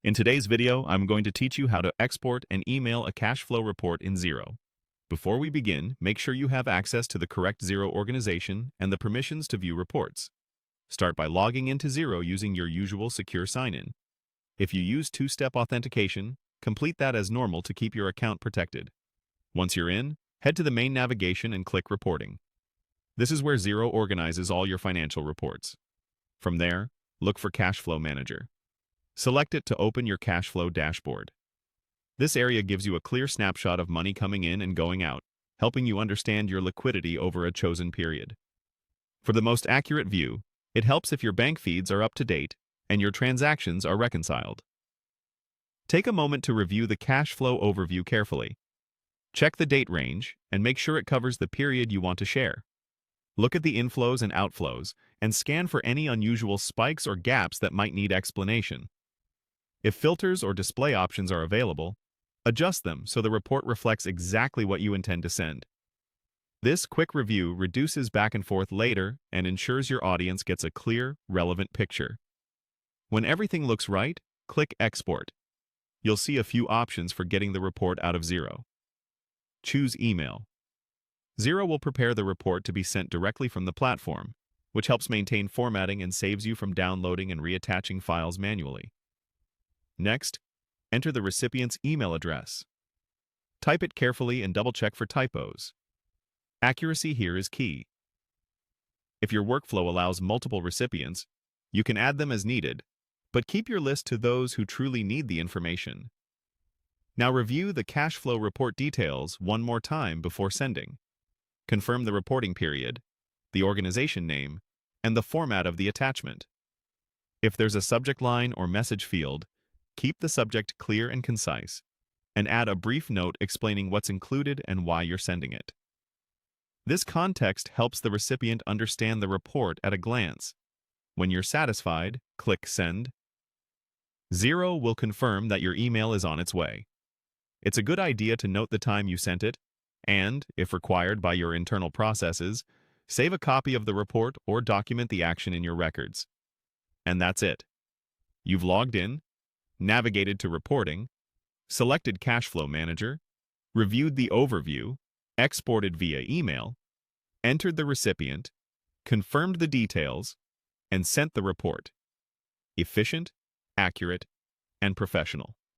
In today's video, I'm going to teach you how to export and email a cash flow report in Xero. Before we begin, make sure you have access to the correct Xero organization and the permissions to view reports. Start by logging into Xero using your usual secure sign-in. If you use two-step authentication, complete that as normal to keep your account protected. Once you're in, head to the main navigation and click Reporting. This is where Xero organizes all your financial reports. From there, look for Cash Flow Manager. Select it to open your cash flow dashboard. This area gives you a clear snapshot of money coming in and going out, helping you understand your liquidity over a chosen period. For the most accurate view, it helps if your bank feeds are up to date and your transactions are reconciled. Take a moment to review the cash flow overview carefully. Check the date range and make sure it covers the period you want to share. Look at the inflows and outflows and scan for any unusual spikes or gaps that might need explanation. If filters or display options are available, adjust them so the report reflects exactly what you intend to send. This quick review reduces back and forth later and ensures your audience gets a clear, relevant picture. When everything looks right, click Export. You'll see a few options for getting the report out of Xero. Choose Email. Xero will prepare the report to be sent directly from the platform, which helps maintain formatting and saves you from downloading and reattaching files manually. Next, enter the recipient's email address. Type it carefully and double-check for typos. Accuracy here is key. If your workflow allows multiple recipients, you can add them as needed, but keep your list to those who truly need the information. Now review the cash flow report details one more time before sending. Confirm the reporting period, the organization name, and the format of the attachment. If there's a subject line or message field, keep the subject clear and concise, and add a brief note explaining what's included and why you're sending it. This context helps the recipient understand the report at a glance. When you're satisfied, click Send. Xero will confirm that your email is on its way. It's a good idea to note the time you sent it, and, if required by your internal processes, save a copy of the report or document the action in your records. And that's it. You've logged in, navigated to reporting, selected Cash Flow Manager, reviewed the overview, exported via email, entered the recipient, confirmed the details, and sent the report. Efficient, accurate, and professional.